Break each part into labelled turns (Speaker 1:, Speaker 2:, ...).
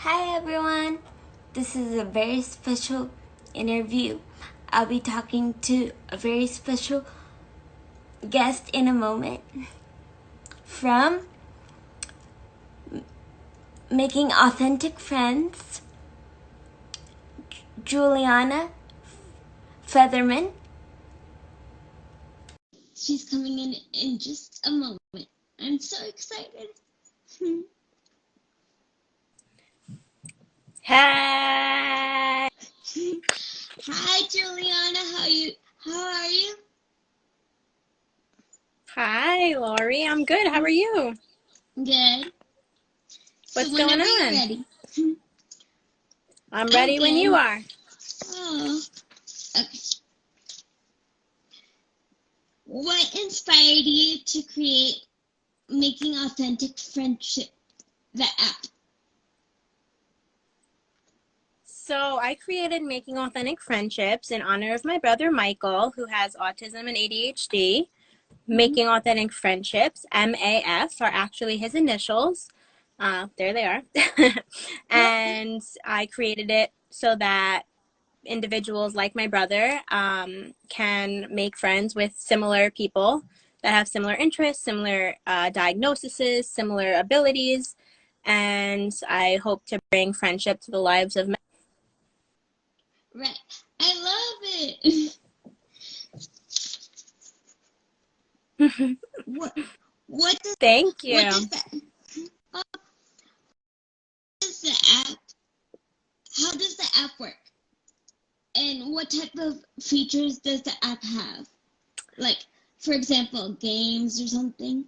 Speaker 1: Hi everyone, this is a very special interview. I'll be talking to a very special guest in a moment from Making Authentic Friends, Juliana Fetherman. She's coming in just a moment. I'm so excited.
Speaker 2: Hi.
Speaker 1: Hi Juliana, how are you?
Speaker 2: Hi, Laurie. I'm good. How are you?
Speaker 1: Good. So
Speaker 2: What's going
Speaker 1: whenever you're
Speaker 2: on?
Speaker 1: ready.
Speaker 2: I'm
Speaker 1: I'm
Speaker 2: ready when you
Speaker 1: good.
Speaker 2: are.
Speaker 1: Oh, okay. What inspired you to create Making Authentic Friendship, the app?
Speaker 2: So, I created Making Authentic Friendships in honor of my brother Michael, who has autism and ADHD. Making Authentic Friendships, MAF, are actually his initials. There they are. And I created it so that individuals like my brother can make friends with similar people that have similar interests, similar diagnoses, similar abilities, and I hope to bring friendship to the lives of many.
Speaker 1: Right. I love it. What what does
Speaker 2: Thank
Speaker 1: what
Speaker 2: you.
Speaker 1: does that what does the app how does the app work? And what type of features does the app have? Like, for example, games or something?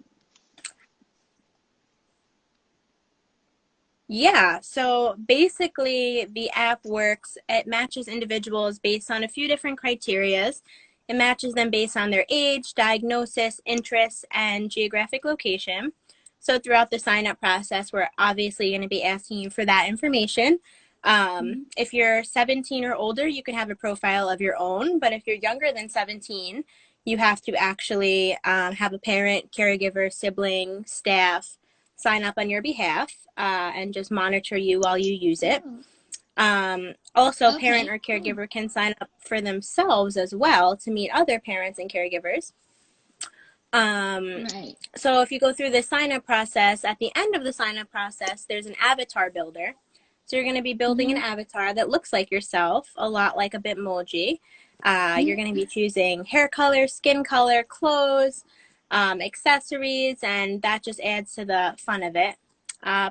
Speaker 2: Yeah, so basically the app works, it matches individuals based on a few different criterias. It matches them based on their age, diagnosis, interests, and geographic location. So throughout the sign up process, we're obviously going to be asking you for that information. If you're 17 or older, you can have a profile of your own, but if you're younger than 17, you have to actually have a parent, caregiver, sibling, staff sign up on your behalf and just monitor you while you use it.
Speaker 1: Oh,
Speaker 2: Also, a parent
Speaker 1: okay,
Speaker 2: or
Speaker 1: cool.
Speaker 2: caregiver can sign up for themselves as well to meet other parents and caregivers. Um,
Speaker 1: Right.
Speaker 2: so if you go through the sign up process, at the end of the sign up process, there's an avatar builder. So you're going to be building an
Speaker 1: Mm-hmm.
Speaker 2: avatar that looks like yourself, a lot like a Bitmoji. You're going to be choosing hair color, skin color, clothes, accessories, and that just adds to the fun of it.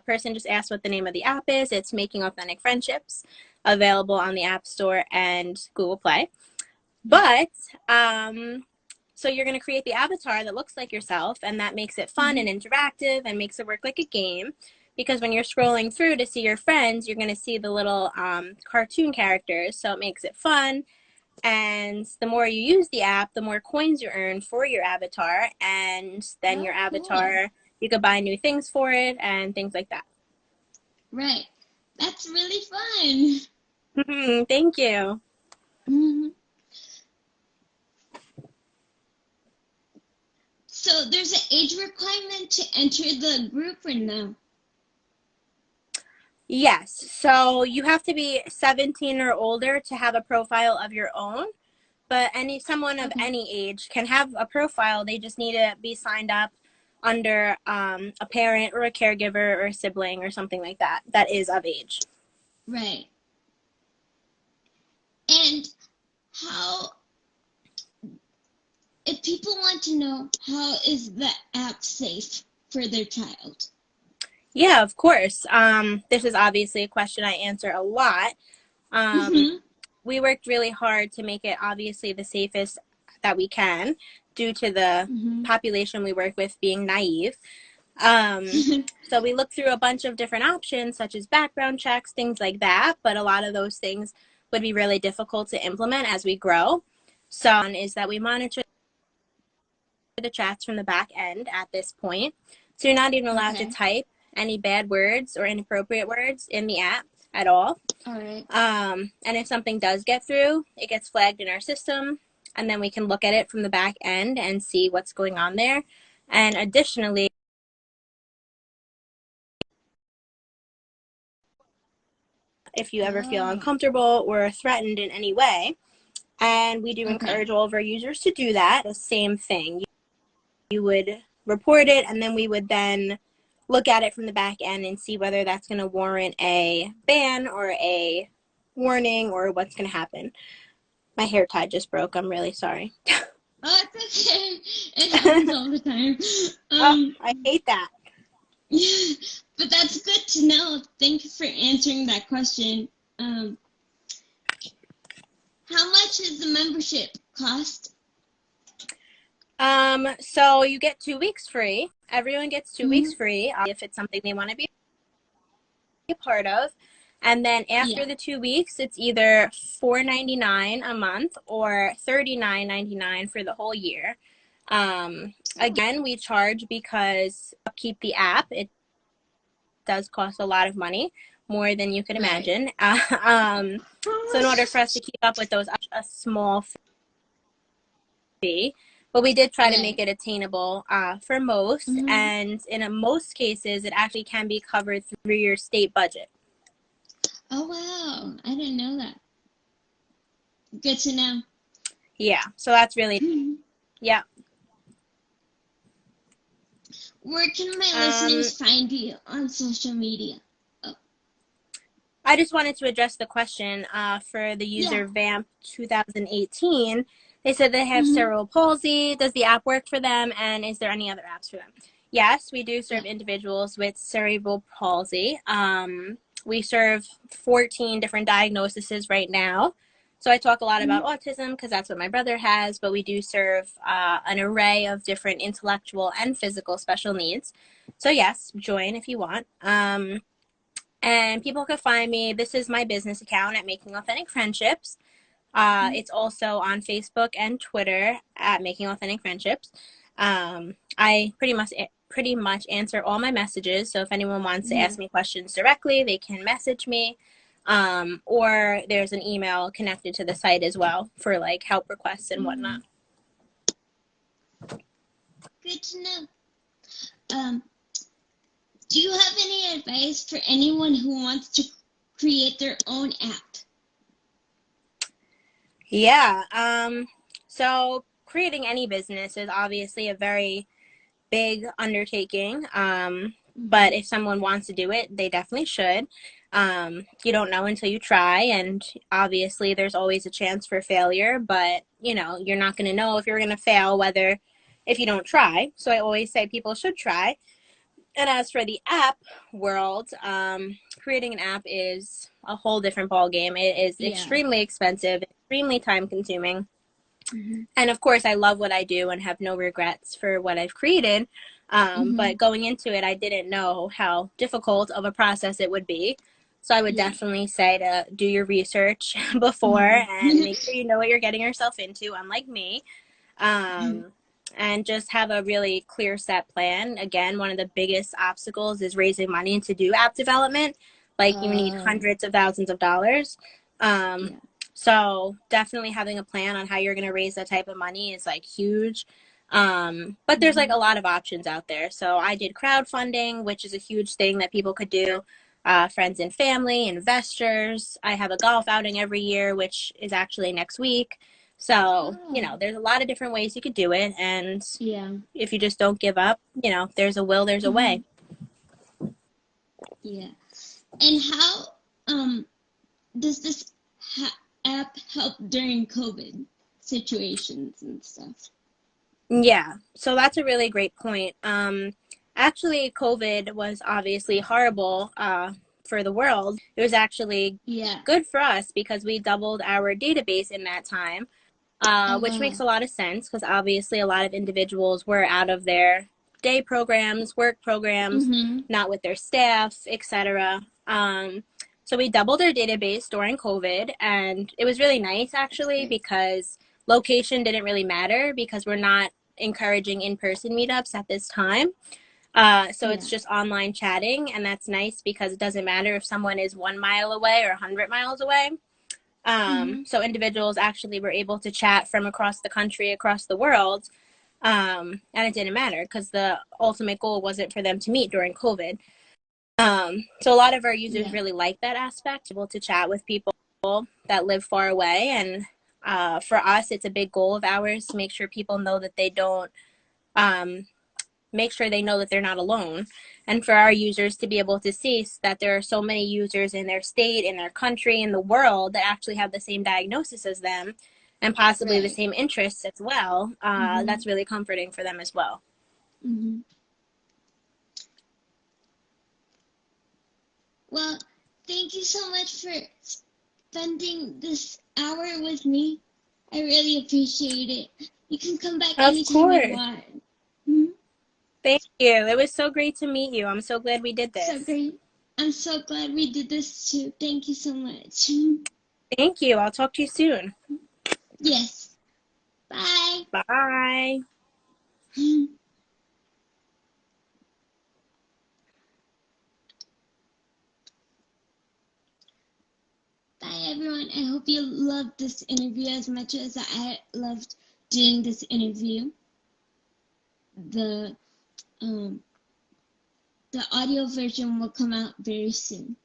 Speaker 2: Person just asked what the name of the app is. It's Making Authentic Friendships, available on the App Store and Google Play. But so you're going to create the avatar that looks like yourself, and that makes it fun
Speaker 1: Mm-hmm.
Speaker 2: and interactive and makes it work like a game. Because when you're scrolling through to see your friends, you're going to see the little cartoon characters. So it makes it fun. And the more you use the app, the more coins you earn for your avatar. And then your
Speaker 1: Oh, cool.
Speaker 2: avatar, you could buy new things for it and things like that.
Speaker 1: Right. That's really fun.
Speaker 2: Thank you.
Speaker 1: Hmm. So there's an age requirement to enter the group or no?
Speaker 2: Yes. So you have to be 17 or older to have a profile of your own. But someone of
Speaker 1: Okay.
Speaker 2: any age can have a profile. They just need to be signed up under a parent or a caregiver or a sibling or something like that that is of age.
Speaker 1: Right. And how, if people want to know, how is the app safe for their child?
Speaker 2: Yeah, of course. This is obviously a question I answer a lot. Um,
Speaker 1: Mm-hmm.
Speaker 2: we worked really hard to make it obviously the safest that we can due to the
Speaker 1: Mm-hmm.
Speaker 2: population we work with being naive. Um, so we looked through a bunch of different options, such as background checks, things like that. But a lot of those things would be really difficult to implement as we grow. So is that we monitor the chats from the back end at this point. So you're not even allowed to
Speaker 1: Okay.
Speaker 2: type any bad words or inappropriate words in the app at all.
Speaker 1: All right.
Speaker 2: And if something does get through, it gets flagged in our system, and then we can look at it from the back end and see what's going on there. And additionally, if you ever feel
Speaker 1: Oh,
Speaker 2: uncomfortable or threatened in any way. And we do
Speaker 1: okay.
Speaker 2: encourage all of our users to do that. The same thing. You would report it, and then we would then look at it from the back end and see whether that's going to warrant a ban or a warning or what's going to happen. My hair tie just broke. I'm really sorry.
Speaker 1: Oh, it's okay. It happens all the time.
Speaker 2: Oh, I hate that.
Speaker 1: But that's good to know. Thank you for answering that question. How much is the membership cost?
Speaker 2: So you get 2 weeks free. Everyone gets 2 weeks free if it's something they want to be a part of. And then after
Speaker 1: Yeah.
Speaker 2: the 2 weeks, it's either $4.99 a month or $39.99 for the whole year. Again, we charge because keep the app. It does cost a lot of money, more than you could
Speaker 1: Right.
Speaker 2: imagine. So in order for us to keep up with those, a small fee. But we did try to make
Speaker 1: Right.
Speaker 2: it attainable for most, and in most cases, it actually can be covered through your state budget.
Speaker 1: Oh, wow. I didn't know that. Good to know.
Speaker 2: Yeah, so that's really, yeah.
Speaker 1: Where can my listeners find you on social media? Oh.
Speaker 2: I just wanted to address the question for the
Speaker 1: Yeah.
Speaker 2: user Vamp 2018. They said they have cerebral palsy. Does the app work for them? And is there any other apps for them? Yes, we do serve individuals with cerebral palsy. We serve 14 different diagnoses right now. So I talk a lot about autism because that's what my brother has, but we do serve an array of different intellectual and physical special needs. So yes, join if you want. And people can find me. This is my business account at Making Authentic Friendships. It's also on Facebook and Twitter at Making Authentic Friendships. I pretty much answer all my messages. So if anyone wants to ask me questions directly, they can message me. Or there's an email connected to the site as well for like help requests and whatnot.
Speaker 1: Good to know. Do you have any advice for anyone who wants to create their own app?
Speaker 2: Yeah. So creating any business is obviously a very big undertaking. But if someone wants to do it, they definitely should. You don't know until you try, and obviously there's always a chance for failure, but you know, you're not going to know if you're going to fail if you don't try. So I always say people should try. And as for the app world, creating an app is a whole different ballgame. It is extremely expensive, extremely time consuming. And of course, I love what I do and have no regrets for what I've created. But going into it, I didn't know how difficult of a process it would be. So I would definitely say to do your research before and make sure you know what you're getting yourself into, unlike me. And just have a really clear set plan. Again, one of the biggest obstacles is raising money to do app development. Like you need hundreds of thousands of dollars. So definitely having a plan on how you're going to raise that type of money is like huge. But there's like a lot of options out there. So I did crowdfunding, which is a huge thing that people could do. Friends and family, investors. I have a golf outing every year, which is actually next week. So, you know, there's a lot of different ways you could do it. And if you just don't give up, you know, there's a will, there's a way.
Speaker 1: Yeah. And how does this app help during COVID situations and stuff?
Speaker 2: Yeah, so that's a really great point. Actually, COVID was obviously horrible for the world. It was actually good for us because we doubled our database in that time, which makes a lot of sense because obviously a lot of individuals were out of their day programs, work programs, not with their staff, etc. So we doubled our database during COVID, and it was really nice actually because location didn't really matter because we're not encouraging in-person meetups at this time. So it's just online chatting, and that's nice because it doesn't matter if someone is 1 mile away or 100 miles away. So individuals actually were able to chat from across the country, across the world, and it didn't matter because the ultimate goal wasn't for them to meet during COVID. So a lot of our users
Speaker 1: Yeah.
Speaker 2: really like that aspect, able to chat with people that live far away. And for us, it's a big goal of ours to make sure people know that they don't, make sure they know that they're not alone. And for our users to be able to see that there are so many users in their state, in their country, in the world that actually have the same diagnosis as them and possibly the
Speaker 1: Right.
Speaker 2: same interests as well,
Speaker 1: Mm-hmm.
Speaker 2: that's really comforting for them as well.
Speaker 1: Mm-hmm. Well, thank you so much for spending this hour with me. I really appreciate it. You can come back
Speaker 2: Of
Speaker 1: anytime you
Speaker 2: course.
Speaker 1: want. Hmm.
Speaker 2: Thank you. It was so great to meet you. I'm so glad we did
Speaker 1: So
Speaker 2: this.
Speaker 1: great. I'm so glad we did this too. Thank you so much.
Speaker 2: Thank you. I'll talk to you soon.
Speaker 1: Yes. Bye.
Speaker 2: Bye.
Speaker 1: Bye, everyone. I hope you loved this interview as much as I loved doing this interview. The um the audio version will come out very soon.